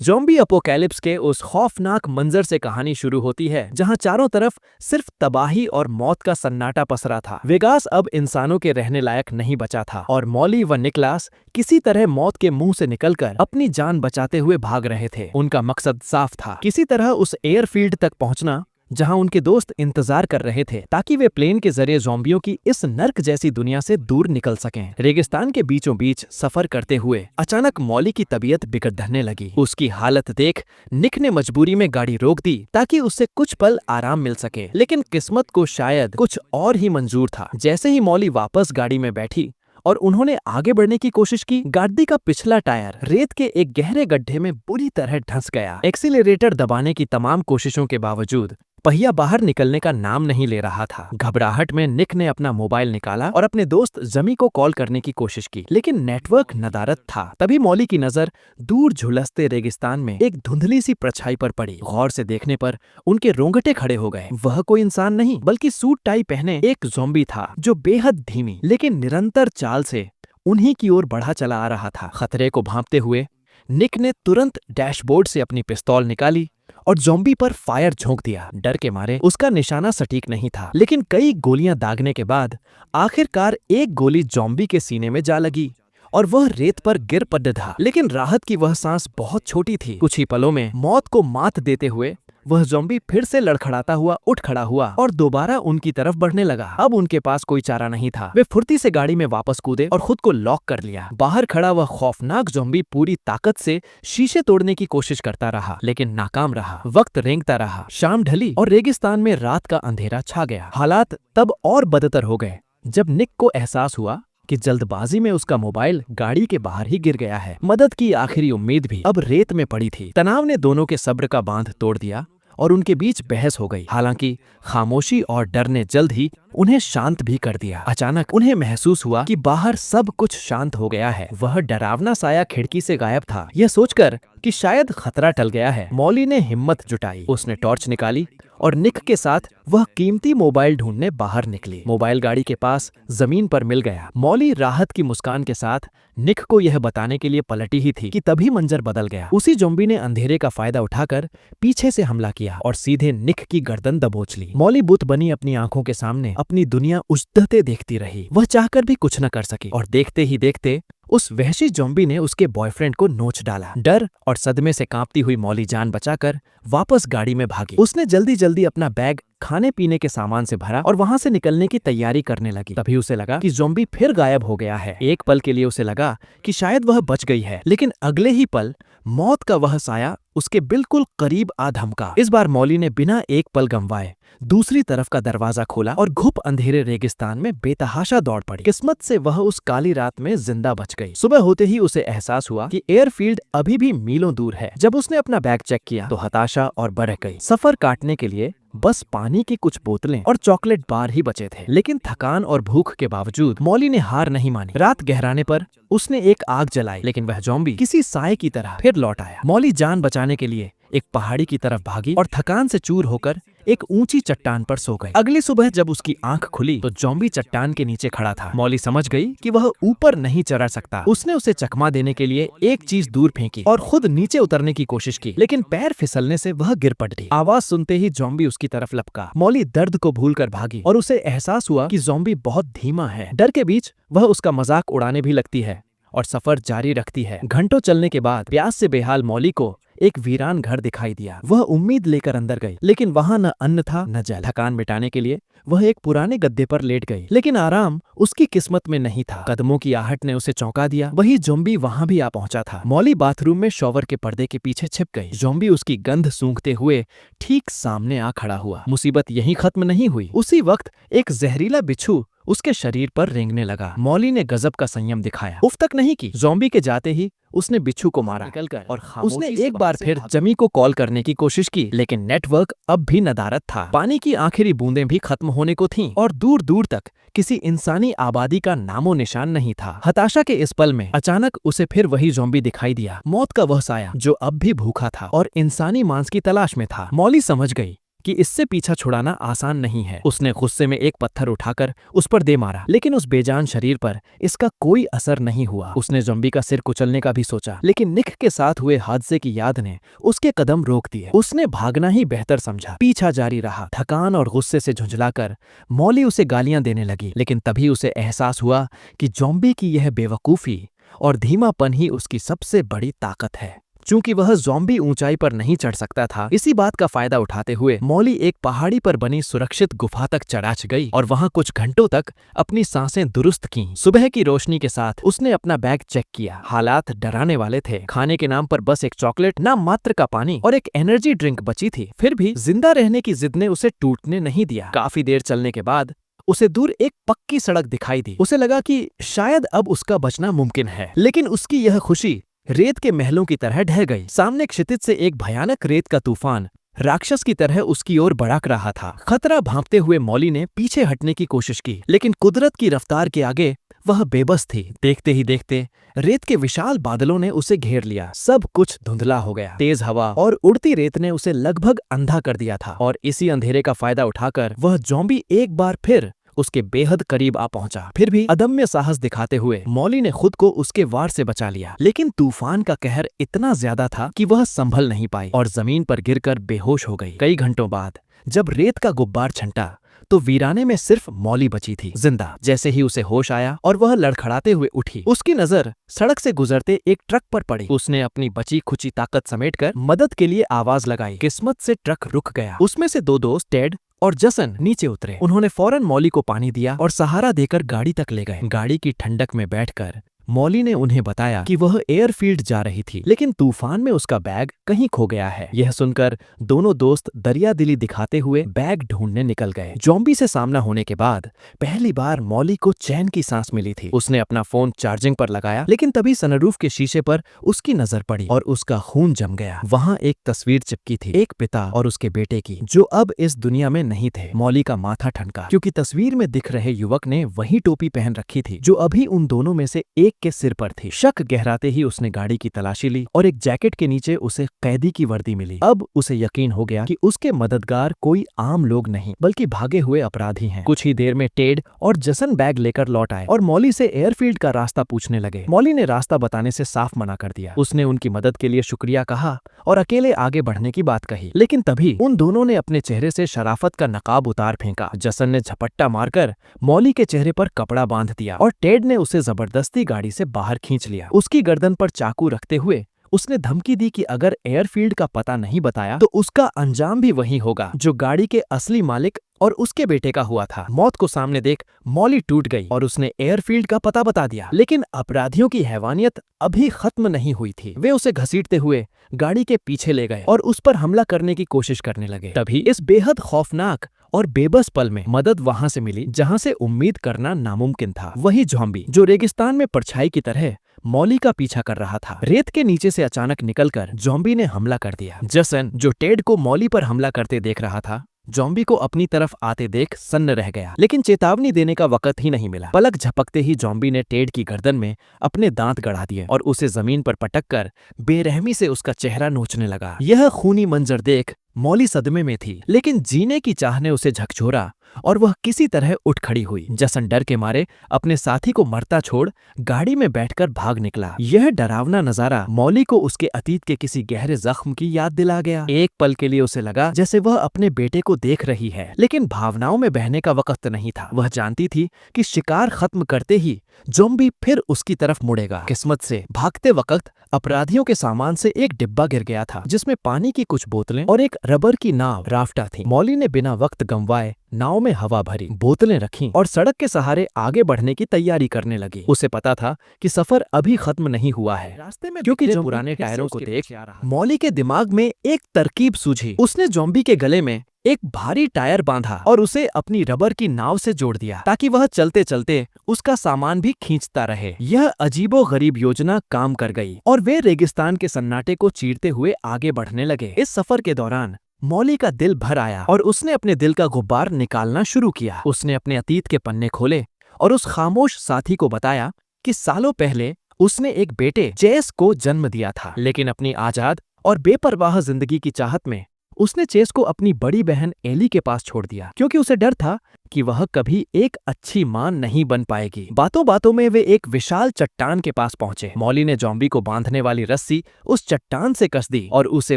Zombie apocalypse के उस खौफनाक मंजर से कहानी शुरू होती है जहां चारों तरफ सिर्फ तबाही और मौत का सन्नाटा पसरा था। वेगास अब इंसानों के रहने लायक नहीं बचा था और मॉली व निकलास किसी तरह मौत के मुंह से निकलकर अपनी जान बचाते हुए भाग रहे थे। उनका मकसद साफ था, किसी तरह उस एयरफील्ड तक पहुंचना जहां उनके दोस्त इंतजार कर रहे थे ताकि वे प्लेन के जरिए ज़ॉम्बियों की इस नर्क जैसी दुनिया से दूर निकल सकें। रेगिस्तान के बीचों बीच सफर करते हुए अचानक मॉली की तबीयत बिगड़ने लगी। उसकी हालत देख निक ने मजबूरी में गाड़ी रोक दी ताकि उससे कुछ पल आराम मिल सके, लेकिन किस्मत को शायद कुछ और ही मंजूर था। जैसे ही मॉली वापस गाड़ी में बैठी और उन्होंने आगे बढ़ने की कोशिश की, गाड़ी का पिछला टायर रेत के एक गहरे गड्ढे में बुरी तरह धंस गया। एक्सीलरेटर दबाने की तमाम कोशिशों के बावजूद पहिया बाहर निकलने का नाम नहीं ले रहा था। घबराहट में निक ने अपना मोबाइल निकाला और अपने दोस्त जमी को कॉल करने की कोशिश की, लेकिन नेटवर्क नदारद था। तभी मॉली की नजर दूर झुलसते रेगिस्तान में एक धुंधली सी परछाई पर पड़ी। गौर से देखने पर उनके रोंगटे खड़े हो गए। वह कोई इंसान नहीं बल्कि सूट टाई पहने एक ज़ॉम्बी था जो बेहद धीमी लेकिन निरंतर चाल से उन्हीं की ओर बढ़ा चला आ रहा था। खतरे को भांपते हुए निक ने तुरंत डैशबोर्ड से अपनी पिस्तौल निकाली और ज़ॉम्बी पर फायर झोंक दिया। डर के मारे उसका निशाना सटीक नहीं था, लेकिन कई गोलियां दागने के बाद आखिरकार एक गोली ज़ॉम्बी के सीने में जा लगी और वह रेत पर गिर पड़ा। लेकिन राहत की वह सांस बहुत छोटी थी। कुछ ही पलों में मौत को मात देते हुए वह ज़ॉम्बी फिर से लड़खड़ाता हुआ उठ खड़ा हुआ और दोबारा उनकी तरफ बढ़ने लगा। अब उनके पास कोई चारा नहीं था। वे फुर्ती से गाड़ी में वापस कूदे और खुद को लॉक कर लिया। बाहर खड़ा वह खौफनाक ज़ॉम्बी पूरी ताकत से शीशे तोड़ने की कोशिश करता रहा, लेकिन नाकाम रहा। वक्त रेंगता रहा। शाम ढली और रेगिस्तान में रात का अंधेरा छा गया। हालात तब और बदतर हो गए जब निक को एहसास हुआ कि जल्दबाजी में उसका मोबाइल गाड़ी के बाहर ही गिर गया है। मदद की आखिरी उम्मीद भी अब रेत में पड़ी थी। तनाव ने दोनों के सब्र का बांध तोड़ दिया और उनके बीच बहस हो गई। हालांकि खामोशी और डर ने जल्द ही उन्हें शांत भी कर दिया। अचानक उन्हें महसूस हुआ कि बाहर सब कुछ शांत हो गया है। वह डरावना साया खिड़की से गायब था। यह सोचकर कि शायद खतरा टल गया है, मॉली ने हिम्मत जुटाई। उसने टॉर्च निकाली और निक के साथ वह कीमती मोबाइल ढूंढने बाहर निकली। मोबाइल गाड़ी के पास जमीन पर मिल गया। मॉली राहत की मुस्कान के साथ निक को यह बताने के लिए पलटी ही थी कि तभी मंजर बदल गया। उसी ज़ॉम्बी ने अंधेरे का फायदा उठाकर पीछे से हमला किया और सीधे निक की गर्दन दबोच ली। मॉली बुत बनी अपनी आंखों के सामने अपनी दुनिया उजड़ते देखती रही। वह चाहकर भी कुछ न कर सकी और देखते ही देखते उस वहशी ज़ॉम्बी ने उसके बॉयफ्रेंड को नोच डाला। डर और सदमे से कांपती हुई मॉली जान बचाकर वापस गाड़ी में भागी। उसने जल्दी जल्दी अपना बैग खाने पीने के सामान से भरा और वहां से निकलने की तैयारी करने लगी। तभी उसे लगा कि ज़ॉम्बी फिर गायब हो गया है। एक पल के लिए उसे लगा कि शायद वह बच गई है, लेकिन अगले ही पल मौत का वह साया उसके बिल्कुल करीब आ धमका। इस बार मॉली ने बिना एक पल गंवाए दूसरी तरफ का दरवाजा खोला और घुप अंधेरे रेगिस्तान में बेतहाशा दौड़ पड़ी। किस्मत से वह उस काली रात में जिंदा बच गई। सुबह होते ही उसे एहसास हुआ कि एयरफील्ड अभी भी मीलों दूर है। जब उसने अपना बैग चेक किया तो हताशा और बरह गई। सफर काटने के लिए बस पानी की कुछ बोतलें और चॉकलेट बार ही बचे थे, लेकिन थकान और भूख के बावजूद मॉली ने हार नहीं मानी। रात गहराने पर उसने एक आग जलाई, लेकिन वह ज़ॉम्बी किसी साए की तरह फिर लौट आया। मॉली जान बचाने के लिए एक पहाड़ी की तरफ भागी और थकान से चूर होकर एक ऊंची चट्टान पर सो गई। अगली सुबह जब उसकी आंख खुली तो ज़ॉम्बी चट्टान के नीचे खड़ा था। मॉली समझ गई कि वह ऊपर नहीं चढ़ सकता। उसने उसे चकमा देने के लिए एक चीज दूर फेंकी और खुद नीचे उतरने की कोशिश की, लेकिन पैर फिसलने से वह गिर पड़ी। आवाज सुनते ही ज़ॉम्बी उसकी तरफ लपका। मॉली दर्द को भूलकर भागी और उसे एहसास हुआ कि ज़ॉम्बी बहुत धीमा है। डर के बीच वह उसका मजाक उड़ाने भी लगती है और सफर जारी रखती है। घंटों चलने के बाद प्यास से बेहाल मॉली को एक वीरान घर दिखाई दिया। वह उम्मीद लेकर अंदर गई, लेकिन वहां न अन्न था न जल। थकान मिटाने के लिए वह एक पुराने गद्दे पर लेट गई, लेकिन आराम उसकी किस्मत में नहीं था। कदमों की आहट ने उसे चौंका दिया। वही ज़ॉम्बी वहां भी आ पहुंचा था। मॉली बाथरूम में शॉवर के पर्दे के पीछे छिप गई। ज़ॉम्बी उसकी गंध सूंघते हुए ठीक सामने आ खड़ा हुआ। मुसीबत यहीं खत्म नहीं हुई। उसी वक्त एक जहरीला बिच्छू उसके शरीर पर रेंगने लगा। मॉली ने गजब का संयम दिखाया। उफ तक नहीं की। ज़ॉम्बी के जाते ही उसने बिच्छू को मारा और उसने एक बार फिर जमी को कॉल करने की कोशिश की, लेकिन नेटवर्क अब भी नदारद था। पानी की आखिरी बूंदें भी खत्म होने को थीं और दूर दूर तक किसी इंसानी आबादी का नामो निशान नहीं था। हताशा के इस पल में अचानक उसे फिर वही ज़ॉम्बी दिखाई दिया। मौत का वह साया जो अब भी भूखा था और इंसानी मांस की तलाश में था। मॉली समझ गई कि इससे पीछा छुड़ाना आसान नहीं है। उसने गुस्से में एक पत्थर उठाकर उस पर दे मारा, लेकिन उस बेजान शरीर पर इसका कोई असर नहीं हुआ। उसने ज़ॉम्बी का सिर कुचलने का भी सोचा, लेकिन निक के साथ हुए हादसे की याद ने उसके कदम रोक दिए। उसने भागना ही बेहतर समझा। पीछा जारी रहा। थकान और गुस्से से झुंझलाकर मॉली उसे गालियां देने लगी, लेकिन तभी उसे एहसास हुआ कि ज़ॉम्बी की यह बेवकूफ़ी और धीमापन ही उसकी सबसे बड़ी ताकत है। चूंकि वह ज़ॉम्बी ऊंचाई पर नहीं चढ़ सकता था, इसी बात का फायदा उठाते हुए मॉली एक पहाड़ी पर बनी सुरक्षित गुफा तक चढ़ाच गई और वहां कुछ घंटों तक अपनी सांसें दुरुस्त कीं। सुबह की रोशनी के साथ उसने अपना बैग चेक किया। हालात डराने वाले थे। खाने के नाम पर बस एक चॉकलेट, नाम मात्र का पानी और एक एनर्जी ड्रिंक बची थी। फिर भी जिंदा रहने की जिद ने उसे टूटने नहीं दिया। काफी देर चलने के बाद उसे दूर एक पक्की सड़क दिखाई दी। उसे लगा कि शायद अब उसका बचना मुमकिन है, लेकिन उसकी यह खुशी रेत के महलों की तरह ढह गई। सामने क्षितिज से एक भयानक रेत का तूफान राक्षस की तरह उसकी ओर बढ़क रहा था। खतरा भांपते हुए मॉली ने पीछे हटने की कोशिश की, लेकिन कुदरत की रफ्तार के आगे वह बेबस थी। देखते ही देखते रेत के विशाल बादलों ने उसे घेर लिया। सब कुछ धुंधला हो गया। तेज हवा और उड़ती रेत ने उसे लगभग अंधा कर दिया था, और इसी अंधेरे का फायदा उठाकर वह ज़ॉम्बी एक बार फिर उसके बेहद करीब आ पहुंचा। फिर भी अदम्य साहस दिखाते हुए मॉली ने खुद को उसके वार से बचा लिया, लेकिन तूफान का कहर इतना ज्यादा था कि वह संभल नहीं पाई और जमीन पर गिरकर बेहोश हो गई। कई घंटों बाद जब रेत का गुब्बार छंटा तो वीराने में सिर्फ मॉली बची थी, जिंदा। जैसे ही उसे होश आया और वह लड़खड़ाते हुए उठी, उसकी नजर सड़क से गुजरते एक ट्रक पर पड़ी। उसने अपनी बची खुची ताकत समेटकर मदद के लिए आवाज लगाई। किस्मत से ट्रक रुक गया। उसमें से दो दोस्त टेड और जसन नीचे उतरे। उन्होंने फौरन मॉली को पानी दिया और सहारा देकर गाड़ी तक ले गए। गाड़ी की ठंडक में बैठकर मॉली ने उन्हें बताया कि वह एयरफील्ड जा रही थी, लेकिन तूफान में उसका बैग कहीं खो गया है। यह सुनकर दोनों दोस्त दरियादिली दिखाते हुए बैग ढूंढने निकल गए। ज़ॉम्बी से सामना होने के बाद पहली बार मॉली को चैन की सांस मिली थी। उसने अपना फोन चार्जिंग पर लगाया, लेकिन तभी सनरूफ के शीशे पर उसकी नजर पड़ी और उसका खून जम गया। वहां एक तस्वीर चिपकी थी, एक पिता और उसके बेटे की, जो अब इस दुनिया में नहीं थे। मॉली का माथा ठनका, क्योंकि तस्वीर में दिख रहे युवक ने वही टोपी पहन रखी थी जो अभी उन दोनों में से एक के सिर पर थी। शक गहराते ही उसने गाड़ी की तलाशी ली और एक जैकेट के नीचे उसे कैदी की वर्दी मिली। अब उसे यकीन हो गया कि उसके मददगार कोई आम लोग नहीं, बल्कि भागे हुए अपराधी हैं। कुछ ही देर में टेड और जसन बैग लेकर लौट आए और मॉली से एयरफील्ड का रास्ता पूछने लगे। मॉली ने रास्ता बताने से साफ मना कर दिया। उसने उनकी मदद के लिए शुक्रिया कहा और अकेले आगे बढ़ने की बात कही, लेकिन तभी उन दोनों ने अपने चेहरे से शराफत का नकाब उतार फेंका। जसन ने झपट्टा मारकर मॉली के चेहरे पर कपड़ा बांध दिया और टेड ने उसे जबरदस्ती गाड़ी से बाहर खींच लिया। उसकी गर्दन पर चाकू रखते हुए उसने धमकी दी कि अगर एयरफील्ड का पता नहीं बताया तो उसका अंजाम भी वही होगा जो गाड़ी के असली मालिक और उसके बेटे का हुआ था। मौत को सामने देख मॉली टूट गई और उसने एयरफील्ड का पता बता दिया, लेकिन अपराधियों की हैवानियत अभी खत्म नहीं हुई थी। वे उसे घसीटते हुए गाड़ी के पीछे ले गए और उस पर हमला करने की कोशिश करने लगे। तभी इस बेहद खौफनाक और बेबस पल में मदद वहां से मिली जहां से उम्मीद करना नामुमकिन था। वही ज़ॉम्बी जो रेगिस्तान में परछाई की तरह मॉली का पीछा कर रहा था। रेत के नीचे से अचानक निकलकर ज़ॉम्बी ने हमला कर दिया। जसन जो टेड को मॉली पर हमला करते देख रहा था, ज़ॉम्बी को अपनी तरफ आते देख सन्न रह गया, लेकिन चेतावनी देने का वक्त ही नहीं मिला। पलक झपकते ही ज़ॉम्बी ने टेड की गर्दन में अपने दांत गड़ा दिए और उसे जमीन पर पटककर बेरहमी से उसका चेहरा नोचने लगा। यह खूनी मंजर देख मॉली सदमे में थी, लेकिन जीने की चाह ने उसे झकझोरा और वह किसी तरह उठ खड़ी हुई। जसन डर के मारे अपने साथी को मरता छोड़ गाड़ी में बैठकर भाग निकला। यह डरावना नजारा मॉली को उसके अतीत के किसी गहरे जख्म की याद दिला गया। एक पल के लिए उसे लगा जैसे वह अपने बेटे को देख रही है, लेकिन भावनाओं में बहने का वक्त नहीं था। वह जानती थी कि शिकार खत्म करते ही ज़ॉम्बी फिर उसकी तरफ मुड़ेगा। किस्मत से भागते वक्त अपराधियों के सामान से एक डिब्बा गिर गया था, जिसमें पानी की कुछ बोतलें और एक रबर की नाव राफ्टा थी। मॉली ने बिना वक्त गंवाए नाव में हवा भरी, बोतलें रखीं और सड़क के सहारे आगे बढ़ने की तैयारी करने लगी। उसे पता था कि सफर अभी खत्म नहीं हुआ है। रास्ते में क्योंकि जो पुराने टायरों को देख मॉली के दिमाग में एक तरकीब सूझी। उसने ज़ॉम्बी के गले में एक भारी टायर बांधा और उसे अपनी रबर की नाव से जोड़ दिया ताकि वह चलते चलते उसका सामान भी खींचता रहे। यह अजीबोगरीब योजना काम कर गई और वे रेगिस्तान के सन्नाटे को चीरते हुए आगे बढ़ने लगे। इस सफर के दौरान मॉली का दिल भर आया और उसने अपने दिल का गुब्बार निकालना शुरू किया। उसने अपने अतीत के पन्ने खोले और उस खामोश साथी को बताया कि सालों पहले उसने एक बेटे जेस को जन्म दिया था, लेकिन अपनी आजाद और बेपरवाह जिंदगी की चाहत में उसने चेस को अपनी बड़ी बहन एली के पास छोड़ दिया क्योंकि उसे डर था कि वह कभी एक अच्छी मां नहीं बन पाएगी। बातों बातों में वे एक विशाल चट्टान के पास पहुंचे। मॉली ने जॉम्बी को बांधने वाली रस्सी उस चट्टान से कस दी और उसे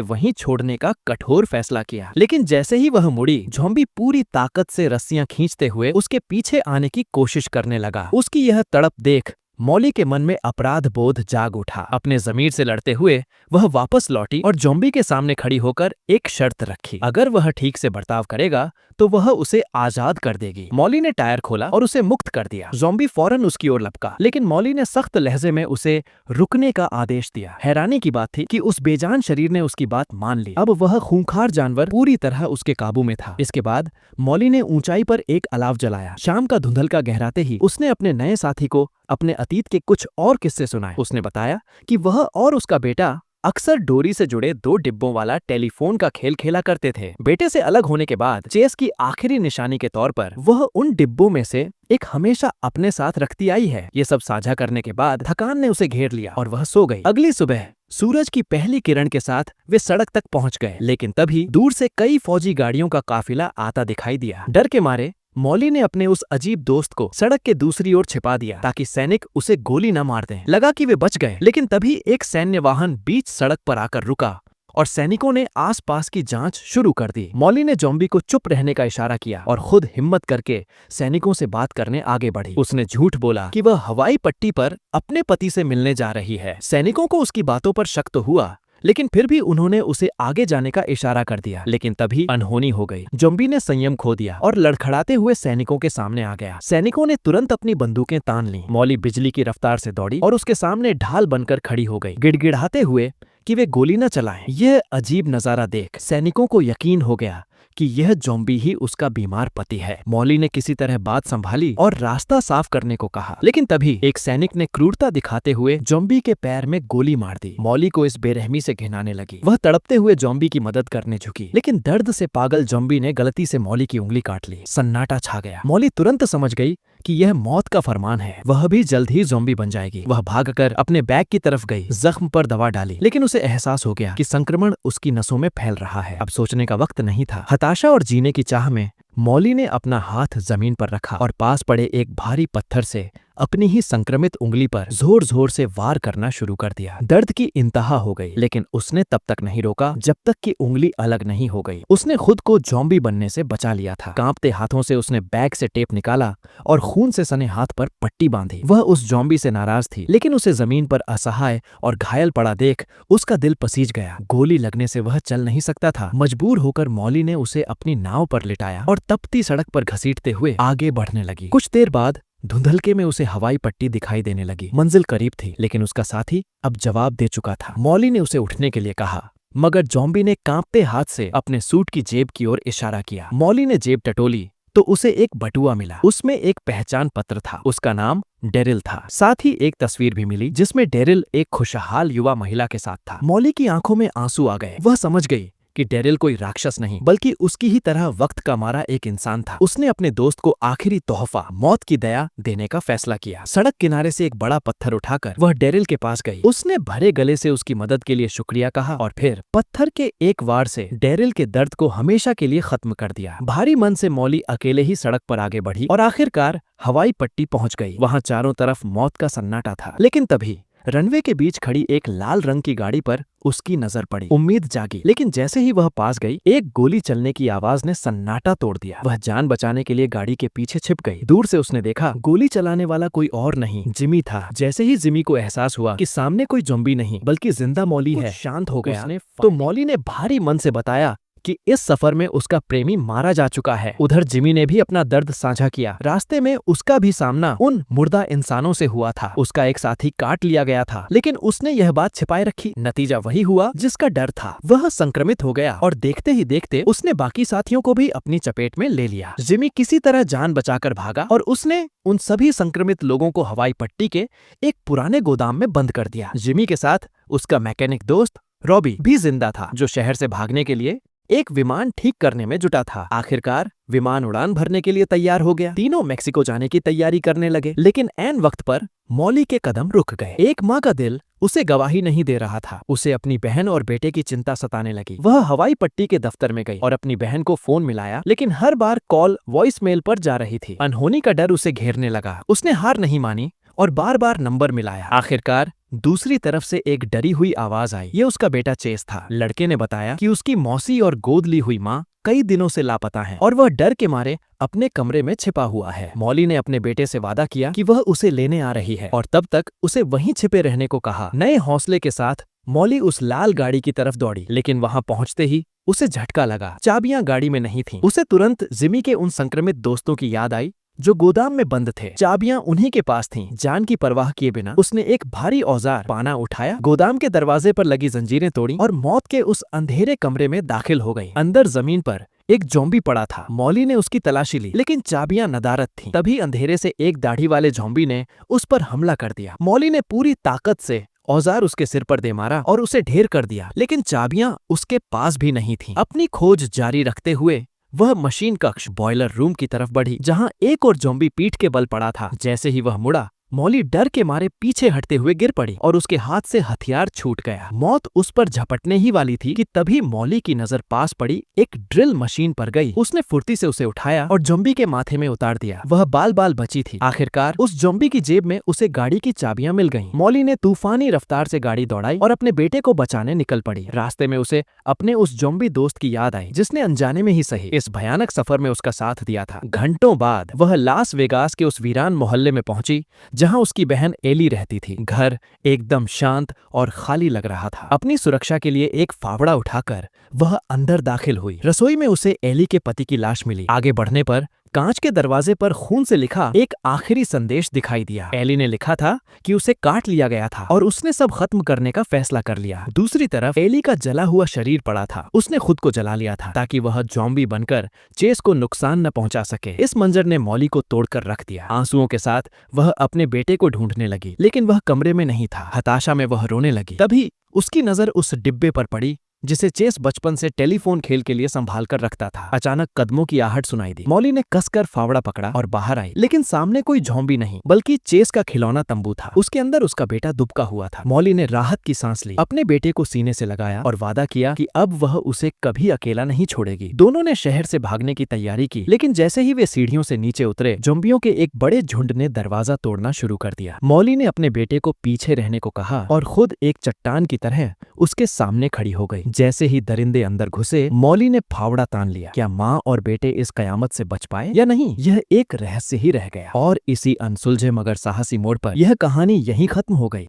वहीं छोड़ने का कठोर फैसला किया। लेकिन जैसे ही वह मुड़ी, जॉम्बी पूरी ताकत से रस्सियां खींचते हुए उसके पीछे आने की कोशिश करने लगा। उसकी यह तड़प देख मॉली के मन में अपराध बोध जाग उठा। अपने जमीर से लड़ते हुए वह वापस लौटी और जॉम्बी के सामने खड़ी होकर एक शर्त रखी। अगर वह ठीक से बर्ताव करेगा तो वह उसे आजाद कर देगी। मॉली ने टायर खोला और उसे मुक्त कर दिया। जॉम्बी फौरन उसकी ओर लपका, लेकिन मॉली ने सख्त लहजे में उसे रुकने का आदेश दिया। हैरानी की बात थी कि उस बेजान शरीर ने उसकी बात मान ली। अब वह खूंखार जानवर पूरी तरह उसके काबू में था। इसके बाद मॉली ने ऊंचाई पर एक अलाव जलाया। शाम का धुंधलका गहराते ही उसने अपने नए साथी को अपने अतीत के कुछ और किस्से सुनाए। उसने बताया कि वह और उसका बेटा अक्सर डोरी से जुड़े 2 डिब्बों वाला टेलीफोन का खेल खेला करते थे। बेटे से अलग होने के बाद चेस की आखिरी निशानी के तौर पर वह उन डिब्बों में से एक हमेशा अपने साथ रखती आई है। ये सब साझा करने के बाद थकान ने उसे घेर लिया और वह सो गई। अगली सुबह सूरज की पहली किरण के साथ वे सड़क तक पहुंच गए, लेकिन तभी दूर से कई फौजी गाड़ियों का काफिला आता दिखाई दिया। डर के मारे मॉली ने अपने उस अजीब दोस्त को सड़क के दूसरी ओर छिपा दिया ताकि सैनिक उसे गोली न मार दें। लगा कि वे बच गए, लेकिन तभी एक सैन्य वाहन बीच सड़क पर आकर रुका और सैनिकों ने आसपास की जांच शुरू कर दी। मॉली ने जॉम्बी को चुप रहने का इशारा किया और खुद हिम्मत करके सैनिकों से बात करने आगे बढ़ी। उसने झूठ बोला कि वह हवाई पट्टी पर अपने पति से मिलने जा रही है। सैनिकों को उसकी बातों पर शक तो हुआ, लेकिन फिर भी उन्होंने उसे आगे जाने का इशारा कर दिया। लेकिन तभी अनहोनी हो गई। जॉम्बी ने संयम खो दिया और लड़खड़ाते हुए सैनिकों के सामने आ गया। सैनिकों ने तुरंत अपनी बंदूकें तान लीं। मॉली बिजली की रफ्तार से दौड़ी और उसके सामने ढाल बनकर खड़ी हो गई, गिड़गिड़ाते हुए कि वे गोली न चलाएं। यह अजीब नजारा देख सैनिकों को यकीन हो गया कि यह जॉम्बी ही उसका बीमार पति है। मॉली ने किसी तरह बात संभाली और रास्ता साफ करने को कहा, लेकिन तभी एक सैनिक ने क्रूरता दिखाते हुए जॉम्बी के पैर में गोली मार दी। मॉली को इस बेरहमी से घिनाने लगी। वह तड़पते हुए जॉम्बी की मदद करने झुकी, लेकिन दर्द से पागल जॉम्बी ने गलती से मॉली की उंगली काट ली। सन्नाटा छा गया। मॉली तुरंत समझ गई कि यह मौत का फरमान है। वह भी जल्द ही जॉम्बी बन जाएगी। वह भागकर अपने बैग की तरफ गई, जख्म पर दवा डाली, लेकिन उसे एहसास हो गया कि संक्रमण उसकी नसों में फैल रहा है। अब सोचने का वक्त नहीं था। हताशा और जीने की चाह में मॉली ने अपना हाथ जमीन पर रखा और पास पड़े एक भारी पत्थर से अपनी ही संक्रमित उंगली पर जोर जोर से वार करना शुरू कर दिया। दर्द की इंतहा हो गई, लेकिन उसने तब तक नहीं रोका जब तक कि उंगली अलग नहीं हो गई। उसने खुद को जॉम्बी बनने से बचा लिया था। कांपते हाथों से उसने बैग से टेप निकाला और खून से सने हाथ पर पट्टी बांधी। वह उस जॉम्बी से नाराज थी, लेकिन उसे जमीन पर असहाय और घायल पड़ा देख उसका दिल पसीज गया। गोली लगने से वह चल नहीं सकता था। मजबूर होकर मॉली ने उसे अपनी नाव पर लिटाया और तपती सड़क पर घसीटते हुए आगे बढ़ने लगी। कुछ देर बाद धुंधलके में उसे हवाई पट्टी दिखाई देने लगी। मंजिल करीब थी, लेकिन उसका साथी अब जवाब दे चुका था। मॉली ने उसे उठने के लिए कहा, मगर जॉम्बी ने कांपते हाथ से अपने सूट की जेब की ओर इशारा किया। मॉली ने जेब टटोली तो उसे एक बटुआ मिला। उसमें एक पहचान पत्र था। उसका नाम डेरिल था। साथ ही एक तस्वीर भी मिली जिसमें डेरिल एक खुशहाल युवा महिला के साथ था। मॉली की आंखों में आंसू आ गए। वह समझ गई कि डेरिल कोई राक्षस नहीं, बल्कि उसकी ही तरह वक्त का मारा एक इंसान था। उसने अपने दोस्त को आखिरी तोहफा मौत की दया देने का फैसला किया। सड़क किनारे से एक बड़ा पत्थर उठाकर वह डेरिल के पास गई। उसने भरे गले से उसकी मदद के लिए शुक्रिया कहा और फिर पत्थर के एक वार से डेरिल के दर्द को हमेशा के लिए खत्म कर दिया। भारी मन से मॉली अकेले ही सड़क पर आगे बढ़ी और आखिरकार हवाई पट्टी पहुंच गई। वहां चारों तरफ मौत का सन्नाटा था, लेकिन तभी रनवे के बीच खड़ी एक लाल रंग की गाड़ी पर उसकी नजर पड़ी। उम्मीद जागी, लेकिन जैसे ही वह पास गई, एक गोली चलने की आवाज ने सन्नाटा तोड़ दिया। वह जान बचाने के लिए गाड़ी के पीछे छिप गई। दूर से उसने देखा गोली चलाने वाला कोई और नहीं, जिमी था। जैसे ही जिमी को एहसास हुआ कि सामने कोई ज़ॉम्बी नहीं बल्कि जिंदा मॉली है, शांत हो गया। तो मॉली ने भारी मन से बताया कि इस सफर में उसका प्रेमी मारा जा चुका है। उधर जिमी ने भी अपना दर्द साझा किया। रास्ते में उसका भी सामना उन मुर्दा इंसानों से हुआ था। उसका एक साथी काट लिया गया था, लेकिन उसने यह बात छिपाए रखी। नतीजा वही हुआ जिसका डर था। वह संक्रमित हो गया और देखते ही देखते उसने बाकी साथियों को भी अपनी चपेट में ले लिया। जिमी किसी तरह जान बचाकर भागा और उसने उन सभी संक्रमित लोगों को हवाई पट्टी के एक पुराने गोदाम में बंद कर दिया। जिमी के साथ उसका मैकेनिक दोस्त रॉबी भी जिंदा था, जो शहर से भागने के लिए एक विमान ठीक करने में जुटा था। आखिरकार विमान उड़ान भरने के लिए तैयार हो गया। तीनों मेक्सिको जाने की तैयारी करने लगे, लेकिन ऐन वक्त पर मॉली के कदम रुक गए। एक माँ का दिल उसे गवाही नहीं दे रहा था। उसे अपनी बहन और बेटे की चिंता सताने लगी। वह हवाई पट्टी के दफ्तर में गई और अपनी बहन को फोन मिलाया, लेकिन हर बार कॉल वॉइस मेल पर जा रही थी। अनहोनी का डर उसे घेरने लगा। उसने हार नहीं मानी और बार बार नंबर मिलाया। आखिरकार दूसरी तरफ से एक डरी हुई आवाज आई। ये उसका बेटा चेस था। लड़के ने बताया कि उसकी मौसी और गोद ली हुई माँ कई दिनों से लापता हैं और वह डर के मारे अपने कमरे में छिपा हुआ है। मॉली ने अपने बेटे से वादा किया कि वह उसे लेने आ रही है और तब तक उसे वहीं छिपे रहने को कहा। नए हौसले के साथ मॉली उस लाल गाड़ी की तरफ दौड़ी, लेकिन वहां पहुंचते ही उसे झटका लगा। चाबियां गाड़ी में नहीं थीं। उसे तुरंत जिमी के उन संक्रमित दोस्तों की याद आई जो गोदाम में बंद थे। चाबियां उन्हीं के पास थीं। जान की परवाह किए बिना उसने एक भारी औजार पाना उठाया, गोदाम के दरवाजे पर लगी जंजीरें तोड़ी और मौत के उस अंधेरे कमरे में दाखिल हो गई। अंदर जमीन पर एक ज़ॉम्बी पड़ा था। मॉली ने उसकी तलाशी ली, लेकिन चाबियां नदारद थीं। तभी अंधेरे से एक दाढ़ी वाले ज़ॉम्बी ने उस पर हमला कर दिया। मॉली ने पूरी ताकत से औजार उसके सिर पर दे मारा और उसे ढेर कर दिया, लेकिन चाबियां उसके पास भी नहीं थीं। अपनी खोज जारी रखते हुए वह मशीन कक्ष बॉयलर रूम की तरफ बढ़ी, जहां एक और ज़ॉम्बी पीठ के बल पड़ा था। जैसे ही वह मुड़ा, मॉली डर के मारे पीछे हटते हुए गिर पड़ी और उसके हाथ से हथियार छूट गया। मौत उस पर झपटने ही वाली थी कि तभी मॉली की नजर पास पड़ी एक ड्रिल मशीन पर गई। उसने फुर्ती से उसे उठाया और ज़ॉम्बी के माथे में उतार दिया। वह बाल बाल बची थी। आखिरकार उस ज़ॉम्बी की जेब में उसे गाड़ी की चाबियां मिल गईं। मॉली ने तूफानी रफ्तार से गाड़ी दौड़ाई और अपने बेटे को बचाने निकल पड़ी। रास्ते में उसे अपने उस ज़ॉम्बी दोस्त की याद आई, जिसने अनजाने में ही सही इस भयानक सफर में उसका साथ दिया था। घंटों बाद वह लास वेगास के उस वीरान मोहल्ले में पहुंची जहां उसकी बहन एली रहती थी। घर एकदम शांत और खाली लग रहा था। अपनी सुरक्षा के लिए एक फावड़ा उठाकर वह अंदर दाखिल हुई। रसोई में उसे एली के पति की लाश मिली। आगे बढ़ने पर कांच के दरवाजे पर खून से लिखा एक आखिरी संदेश दिखाई दिया। एली ने लिखा था कि उसे काट लिया गया था और उसने सब खत्म करने का फैसला कर लिया। दूसरी तरफ एली का जला हुआ शरीर पड़ा था। उसने खुद को जला लिया था ताकि वह ज़ॉम्बी बनकर चेस को नुकसान न पहुंचा सके। इस मंजर ने मॉली को तोड़कर रख दिया। आंसुओं के साथ वह अपने बेटे को ढूंढने लगी, लेकिन वह कमरे में नहीं था। हताशा में वह रोने लगी। तभी उसकी नजर उस डिब्बे पर पड़ी जिसे चेस बचपन से टेलीफोन खेल के लिए संभाल कर रखता था। अचानक कदमों की आहट सुनाई दी। मॉली ने कसकर फावड़ा पकड़ा और बाहर आई, लेकिन सामने कोई ज़ॉम्बी नहीं बल्कि चेस का खिलौना तंबू था। उसके अंदर उसका बेटा दुबका हुआ था। मॉली ने राहत की सांस ली, अपने बेटे को सीने से लगाया और वादा किया कि अब वह उसे कभी अकेला नहीं छोड़ेगी। दोनों ने शहर से भागने की तैयारी की, लेकिन जैसे ही वे सीढ़ियों से नीचे उतरे, ज़ॉम्बियों के एक बड़े झुंड ने दरवाजा तोड़ना शुरू कर दिया। मॉली ने अपने बेटे को पीछे रहने को कहा और खुद एक चट्टान की तरह उसके सामने खड़ी हो गई। जैसे ही दरिंदे अंदर घुसे, मॉली ने फावड़ा तान लिया। क्या माँ और बेटे इस कयामत से बच पाए या नहीं, यह एक रहस्य ही रह गया। और इसी अनसुलझे मगर साहसी मोड़ पर यह कहानी यहीं खत्म हो गई।